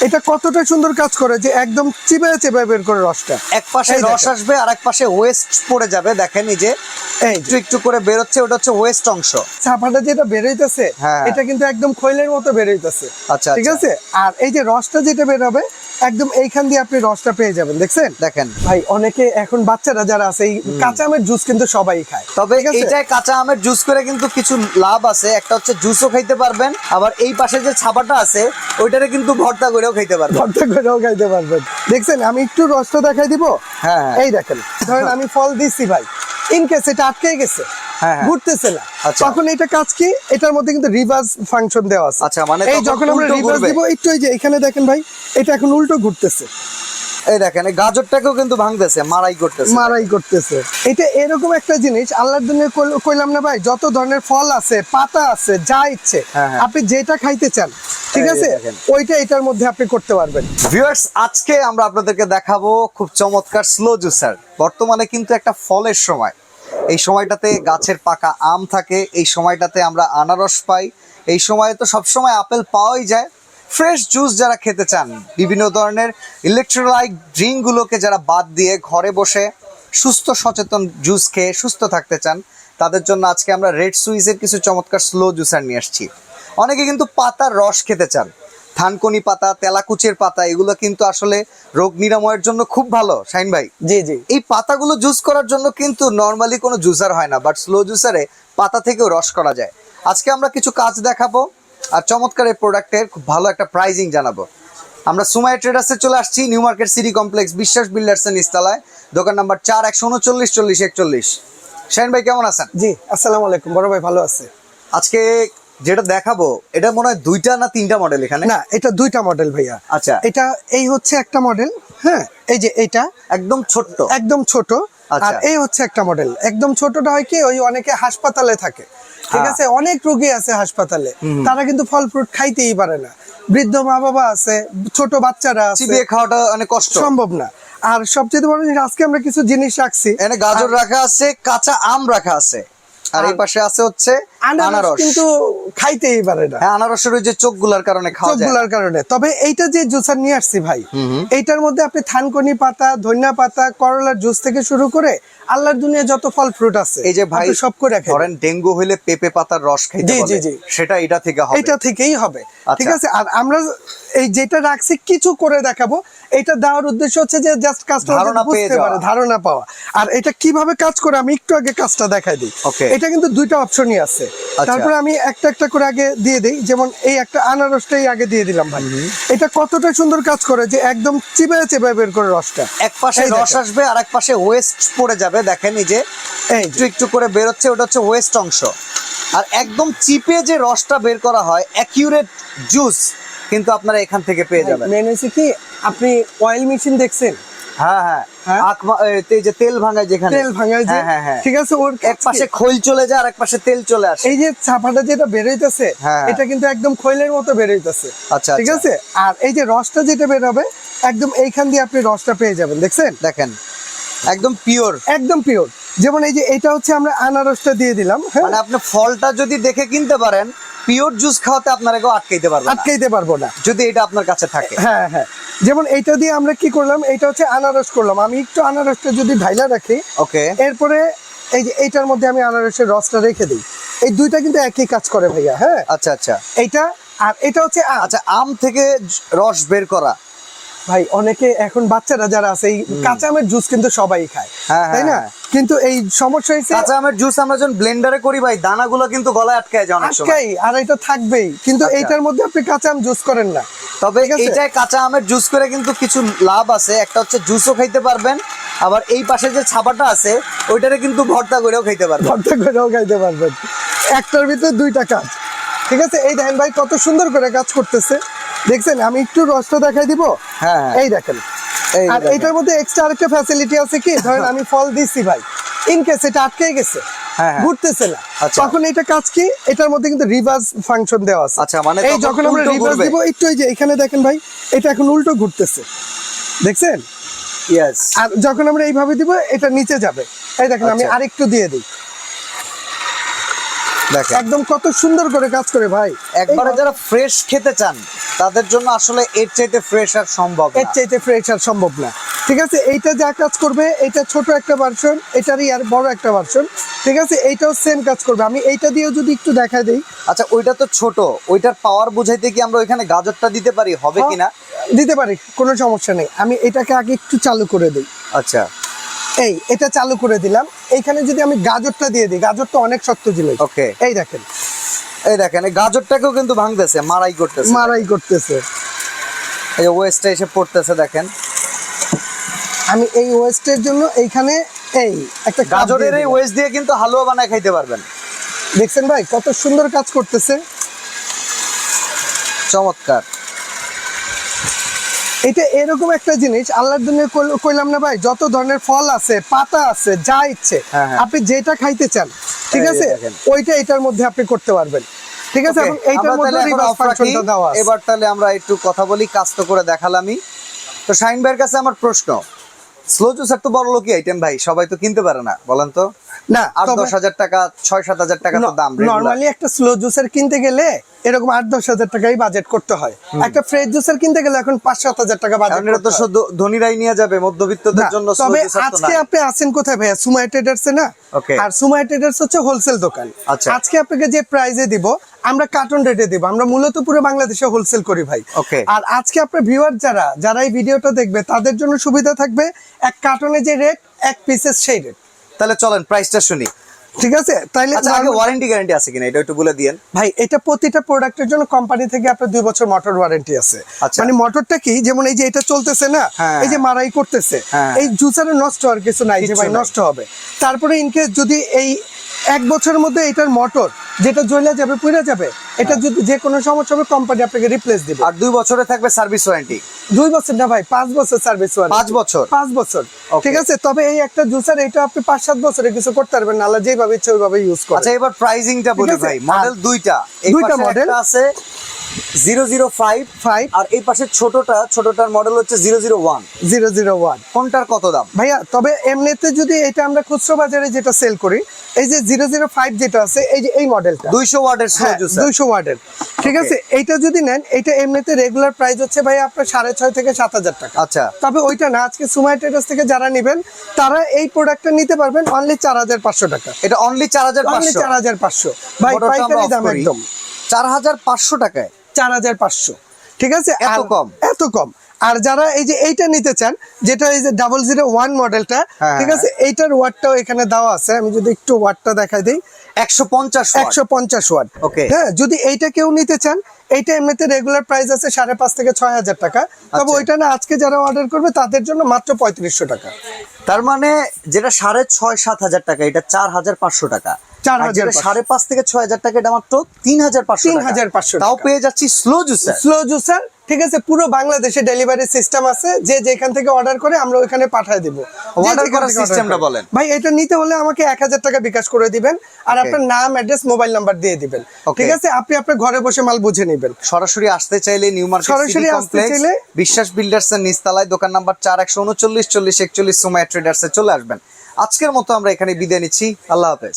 এটা কতটা সুন্দর কাজ করে যে একদম চিবায় চিবায় বের করে রসটা এক পাশে রস আসবে আর এক পাশে ওয়েস্ট পড়ে যাবে। দেখেন এই যে একটু একটু করে বের হচ্ছে, ওটা হচ্ছে ওয়েস্ট অংশ। ছাপাটা যেটা বের হইতেছে এটা কিন্তু একদম খৈলের মতো বের হইতেছে। আচ্ছা, ঠিক আছে। আর এই যে রসটা যেটা বের হবে একদম এইখান দিয়ে আপনি রসটা পেয়ে যাবেন। দেখছেন? দেখেন ভাই, অনেকে এখন বাচ্চারা যারা আছে এই কাঁচা আমের জুস কিন্তু সবাই খায়। তবে এইটাই কাঁচা আমের জুস করে কিন্তু কিছু লাভ আছে। একটা হচ্ছে জুসও খাইতে পারবেন, আবার এই পাশে যে ছাপাটা আছে ওইটারে কিন্তু ভর্তা করেও খাইতে পারবেন। ভর্তা করেও খাইতে পারবেন। দেখছেন? আমি একটু রসটা দেখাই দিব। হ্যাঁ, এই দেখেন, ধরেন আমি ফল দিচ্ছি ভাই, ইন কেস এটা আটকে গেছে, ঘুরতেছে না, তখন এটা কাজ কি, এটার মধ্যে কিন্তু রিভার্স ফাংশন দেওয়া আছে। আচ্ছা, মানে এই যখন আমরা রিভার্স দিব একটু, এই যে এখানে দেখেন ভাই, এটা এখন উল্টো ঘুরতেছে। এই দেখেন এই গাজরটাকেও কিন্তু ভাঙতেছে, মারাই করতেছে। এটা এরকম একটা জিনিস আল্লাহর দুনিয়ায় কইলাম না ভাই, যত ধরনের ফল আছে, পাতা আছে, যা ইচ্ছে আপনি যেটা খাইতে চান, ঠিক আছে, ওইটা এটার মধ্যে আপনি করতে পারবেন। ভিউয়ার্স, আজকে আমরা আপনাদেরকে দেখাবো খুব চমৎকার স্লো জুসার। বর্তমানে কিন্তু একটা ফলের সময়, এই সময়টাতে গাছের পাকা আম থাকে, এই সময়টাতে আমরা আনারস পাই, এই সময়ে তো সবসময় আপেল পাওয়াই যায়। ফ্রেশ জুস যারা খেতে চান, বিভিন্ন ধরনের ইলেকট্রোলাইট ড্রিঙ্কগুলোকে যারা বাদ দিয়ে ঘরে বসে সুস্থ সচেতন জুস খেয়ে সুস্থ থাকতে চান, তাদের জন্য আজকে আমরা রেড সুইসের কিছু চমৎকার স্লো জুসার নিয়ে আসছি। অনেকে কিন্তু পাতার রস খেতে চান, থানকুনি পাতা, তেলাকুচের পাতা, এগুলো কিন্তু আসলে রোগ নিরাময়ের জন্য খুব ভালো। শাহিন ভাই, জি জি, এই পাতাগুলো জুস করার জন্য কিন্তু নর্মালি কোনো জুসার হয় না, বাট স্লো জুসারে পাতা থেকেও রস করা যায়। আজকে আমরা কিছু কাজ দেখাবো আর চমৎকার এই প্রোডাক্টের খুব ভালো একটা প্রাইজিং জানাবো। আমরা সুমাইয়া ট্রেডার্সে চলে আসছি, নিউ মার্কেট সিটি কমপ্লেক্স, বিশ্বাস বিল্ডার্সের নিচতলায়, দোকান নাম্বার 4, 139 40 41। শাহিন ভাই কেমন আছেন? জি, আসসালামু আলাইকুম। বড় ভাই ভালো আছে। আজকে যেটা দেখাবো এটা মনে হয় 2টা না 3টা মডেল এখানে? না, এটা 2টা মডেল ভাইয়া। আচ্ছা, এটা এই হচ্ছে একটা মডেল। হ্যাঁ, এই যে এটা একদম ছোট্ট, একদম ছোট। আর এই হচ্ছে একটা মডেল। একদম ছোটটা হয় কি, ওই অনেকে হাসপাতালে থাকে, ঠিক আছে, অনেক রোগী আছে হাসপাতালে, তারা কিন্তু ফল ফ্রুট খাইতেই পারে না। বৃদ্ধ মা বাবা আছে, ছোট বাচ্চারা আছে, চিবিয়ে খাওয়াটা অনেক কষ্ট, সম্ভব না। আর সবচেয়ে বড় জিনিস, আজকে আমরা কিছু জিনিস রাখছি। এখানে গাজর রাখা আছে, কাঁচা আম রাখা আছে, আর এই পাশে আছে হচ্ছে আনারস, কিন্তু খাইতেই পারে না। হ্যাঁ, আনারসের ওই যে চোখগুলার কারণে খাওয়া যায়, চোখগুলার কারণে। তবে এইটা যে জুসার নিয়ে আসছি ভাই, এইটার মধ্যে আপনি থানকুনি পাতা, ধনিয়া পাতা, করলার জুস থেকে শুরু করে আল্লাহর দুনিয়া যত ফল ফ্রুট আছে, এই যে ভাই সব করে রাখেন। ধরেন ডেঙ্গু হইলে পেঁপে পাতার রস খাইতে বলে, সেটা এটা থেকে হবে, এটা থেকেই হবে, ঠিক আছে। আর আমরা এই যেটা রাখছি কিছু করে দেখাবো, এটা দেওয়ার উদ্দেশ্য হচ্ছে যে জাস্ট কাস্টমার বুঝতে পারে, ধারণা পাওয়া। আর এটা কিভাবে কাজ করে আমি একটু আগে কাজটা দেখাই দিই। এটা কিন্তু 2টা অপশনই আছে। তারপরে আমি একটা একটা করে আগে দিয়ে দিই। যেমন এই একটা আনারসটাই আগে দিয়ে দিলাম ভাই। এটা কতটা সুন্দর কাজ করে যে একদম চিবায় চিবায় বের করে রসটা। এক পাশে রস আসবে আর এক পাশে ওয়েস্ট পড়ে যাবে। দেখেন এই যে একটু একটু করে বের হচ্ছে, ওটা হচ্ছে ওয়েস্ট অংশ। আর একদম চিপে যে রসটা বের করা হয়, অ্যাকিউরেট জুস কিন্তু আপনারা এখান থেকে পেয়ে যাবেন। মেন হচ্ছে কি, আপনি অয়েল মেশিন দেখছেন? হ্যাঁ হ্যাঁ, এই যে তেল ভাঙায়, যেখানে তেল ভাঙায়, ঠিক আছে, ওর এক পাশে খৈল চলে যায় আর এক পাশে তেল চলে আসে। এই যে ছাপাটা যেটা বের হইতেছে এটা কিন্তু একদম খৈলের মতো বের হইতেছে। আচ্ছা, ঠিক আছে। আর এই যে রসটা যেটা বের হবে একদম এইখান দিয়ে আপনি রসটা পেয়ে যাবেন। দেখছেন? দেখেন একদম পিওর, একদম পিওর। যেমন এই যে এটা হচ্ছে আমরা আনারসটা দিয়ে দিলাম। মানে আপনি ফলটা যদি দেখে কিনতে পারেন, পিওর জুস খাওয়াতে আপনারা কেউ আটকাইতে পারবো না যদি এটা আপনার কাছে থাকে। হ্যাঁ হ্যাঁ, যেমন এইটা দিয়ে আমরা কি করলাম, এটা হচ্ছে আনারস করলাম। আমি একটু আনারসটা যদি ঢাইলা রাখি, ওকে, এরপরে এই যে এইটার মধ্যে আমি আনারসের রসটা রেখে দিই। এই 2টা কিন্তু একই কাজ করে ভাইয়া। হ্যাঁ, আচ্ছা আচ্ছা, এইটা আর এটা হচ্ছে আচ্ছা, আম থেকে রস বের করা। ভাই, অনেকে এখন বাচ্চারা যারা আছে এই কাঁচা আমের জুস কিন্তু সবাই খায়, তাই না? কিন্তু এই সমস্যা হয়েছে, কাঁচা আমের জুস আমরা যখন ব্লেন্ডারে করি ভাই, দানাগুলো কিন্তু গলায় আটকায় যায় অনেক সময়, আর এটা থাকবেই। কিন্তু এইটার মধ্যে আপনি কাঁচা আম জুস করেন না। তবে এইটাই কাঁচা আমের জুস করে কিন্তু কিছু লাভ আছে। একটা হচ্ছে জুসও খাইতে পারবেন, আবার এই পাশে যে ছাপাটা আছে ওইটারে কিন্তু ভর্তা করেও খাইতে পারবেন। একটার ভিতরে 2টা কাজ, ঠিক আছে। এই দেখেন ভাই কত সুন্দর করে কাজ করতেছে, দেখছেন? আমি একটু রসটা দেখাই দিব। হ্যাঁ, এই দেখেন। আর এটার মধ্যে এক্সট্রা আরেকটা ফ্যাসিলিটি আছে কি, ধরেন আমি ফল দিচ্ছি ভাই, ইন কেস এটা আটকে গেছে, ঘুরতেছে না, তখন এটা কাজ কি, এটার মধ্যে কিন্তু রিভার্স ফাংশন দেওয়া আছে। আচ্ছা, মানে এই যখন আমরা রিভার্স দিব একটু, এই যে এখানে দেখেন ভাই, এটা এখন উল্টো ঘুরতেছে, দেখছেন? ইয়েস। আর যখন আমরা এইভাবে দিব এটা নিচে যাবে। এই দেখেন, আমি আরেকটু দিয়ে দিই, একদম কত সুন্দর করে কাজ করে ভাই। একবারে যারা ফ্রেশ খেতে চান, তাদের জন্য আসলে এর চাইতে ফ্রেশ আর সম্ভব এর চাইতে ফ্রেশ আর সম্ভব না। ঠিক আছে, এইটা যা কাজ করবে, এটা ছোট একটা ভার্সন, এটারই আর বড় একটা ভার্সন। ঠিক আছে, এইটাও সেম কাজ করবে। আমি এইটা দিয়েও যদি একটু দেখা দিই। আচ্ছা, ওইটা তো ছোট, ওইটার পাওয়ার বুঝাইতে কি আমরা ওইখানে গাজরটা দিতে পারি, হবে কিনা? দিতে পারি, কোনো সমস্যা নেই। আমি এটাকে আগে একটু চালু করে দিই। আচ্ছা, এটা চালু করে দিলাম। এইখানে যদি আমি গাজরটা দিয়ে দিই, গাজরটা অনেক শক্ত জিনিস। ওকে, এই দেখেন, এই গাজরটাকেও কিন্তু ভাঙতেছে, মারাই করতেছে। এই যে ওয়েস্টটা এসে পড়তেছে, দেখেন। আমি এই ওয়েস্টের জন্য এইখানে এই একটা গাজরের এই ওয়েস্ট দিয়ে কিন্তু হালুয়া বানায় খাইতে পারবেন। দেখছেন ভাই কত সুন্দর কাজ করতেছে, চমৎকার। এটা এরকম একটা জিনিস আল্লাহর দুনিয়া কইলাম না ভাই, যত ধরনের ফল আছে, পাতা আছে, যা ইচ্ছে আপনি যেটা খাইতে চান, ঠিক আছে, ওইটা এটার মধ্যে আপনি করতে পারবেন। ঠিক আছে, এবং এইটার মধ্যে রিভার্স ফাংশনটা দেওয়া আছে। এবার তাহলে আমরা একটু কথা বলি, কাজ তো করে দেখালামই। তো শাহিন ভাইয়ের কাছে আমার প্রশ্ন, স্লো জুসার তো বড় লোকই আইটেম ভাই, সবাই তো কিনতে পারে না, বলেন তো? না, 8-10 হাজার টাকা, 6-7 হাজার টাকা তো দাম। নরমালি একটা স্লো জুসার কিনতে গেলে এরকম 8-10 হাজার টাকাই বাজেট করতে হয়। একটা ফ্রেশ জুসার কিনতে গেলে এখন 5-7 হাজার টাকা বাজেট। এটা তো শুধু ধনীরাই নিয়ে যাবে, মধ্যবিত্তদের জন্য স্লো তবে জুসার তো আজকে না। আপনি আছেন কোথায় ভাইয়া? সুমাইয়া ট্রেডার্সে না? আর সুমাইয়া ট্রেডার্স হচ্ছে হোলসেল দোকান। আজকে আপনাকে যে প্রাইসে দিব, আমরা কার্টন রেটে দিব। আমরা মূলত পুরো বাংলাদেশে হোলসেল করি ভাই। আর আজকে আপনার ভিউয়ার যারা এই ভিডিওটা দেখবে, তাদের জন্য সুবিধা থাকবে, এক কার্টনে যে রেট, এক পিসের সেই রেট। তাহলে চলেন প্রাইসটা শুনি। ঠিক আছে, তাইলে আগে ওয়ারেন্টি গ্যারান্টি আছে কিনা এটা একটু বলে দিয়েন ভাই। এটা প্রতিটা প্রোডাক্টের জন্য কোম্পানি থেকে আপনার 2 বছর মোটর ওয়ারেন্টি আছে। মানে মোটরটা কি, যেমন এই যে এটা চলতেছে না, এই যে মারাই করতেছে, এই জুসারে নষ্ট হওয়ার কিছু নাই যে ভাই নষ্ট হবে। তারপরে ইনকেস যদি এই 1 বছরের মধ্যে এটার মোটর যেটা জ্বলে যাবে, পুড়ে যাবে, এটা যদি যে কোনো সমস্যা হবে, কোম্পানি আপনাকে রিপ্লেস দিবে। আর 2 বছরে থাকবে সার্ভিস ওয়ারেন্টি। 2 বছর না ভাই, 5 বছর সার্ভিস ওয়ারেন্টি। 5 বছর। ঠিক আছে, তবে এই একটা জুসার এটা আপনি 5-7 বছরে কিছু করতে পারবেন না, আল্লাহ যেভাবে ইচ্ছে ওইভাবে ইউজ করেন। আচ্ছা, এবার প্রাইসিংটা বলি ভাই। মডেল দুইটা মডেল আছে, 005 আর এই পাশে ছোটটার মডেল হচ্ছে 001। কোনটার কত দাম ভাইয়া? তবে এমনিতে যদি এটা আমরা খুচরো বাজারে যেটা সেল করি, এই যে 005 যেটা আছে, এই যে এই মডেলটা 200 ওয়াটের স্লো জুসার, 200 ওয়াটের। ঠিক আছে, এইটা যদি নেন, এটা এমনিতে রেগুলার প্রাইস হচ্ছে ভাই আপনার 6,500 থেকে 7,000 টাকা। আচ্ছা, তবে ওইটা না, আজকে সুমাইয়া ট্রেডার্স থেকে যারা নেবেন, তারা এই প্রোডাক্টটা নিতে পারবেন অনলি 4,500 টাকা। এটা অনলি 4,500 ভাই, পাইকারি দাম একদম 4,500 টাকায়। 4,500। ঠিক আছে, এত কম। আর যারা এই যে এইটা নিতে চান, যেটা এই যে 001 মডেলটা, ঠিক আছে, এইটার ওয়াটটাও এখানে দেওয়া আছে। আমি যদি একটু ওয়াটটা দেখাই দিই, 150 ওয়াট। হ্যাঁ, যদি এইটা কেউ নিতে চান, এইটা এমনিতে রেগুলার প্রাইস আছে 5,500 থেকে 6,000 টাকা। তবে ওইটা না, আজকে যারা অর্ডার করবে তাদের জন্য মাত্র 3,500 টাকা। তার মানে যেটা 6,500-7 হাজার টাকা, এটা 4,500 টাকা। 5,500 থেকে 6,000 টাকা, এটা মাত্র 3,500 টাকা। তাও পেয়ে যাচ্ছি স্লো জুসার। ঠিক আছে, পুরো বাংলাদেশে ডেলিভারি সিস্টেম আছে, যে যেখান থেকে অর্ডার করে আমরা ওখানে পাঠিয়ে দিব। অর্ডার করার সিস্টেমটা বলেন ভাই। এটা নিতে হলে আমাকে 1,000 টাকা বিকাশ করে দিবেন, আর আপনার নাম, অ্যাড্রেস, মোবাইল নাম্বার দিয়ে দিবেন। ঠিক আছে, আপনি আপনার ঘরে বসে মাল বুঝে নেবেন। সরাসরি আসতে চাইলে নিউ মার্কেট সিটি কমপ্লেক্স, বিশ্বাস বিল্ডার্স এর নিচতলায়, দোকান নাম্বার 4, 139 40 41 সুমাইয়া ট্রেডার্সে চলে আসবেন। আজকের মতো আমরা এখানে বিদায় নিচ্ছি। আল্লাহ হাফেজ।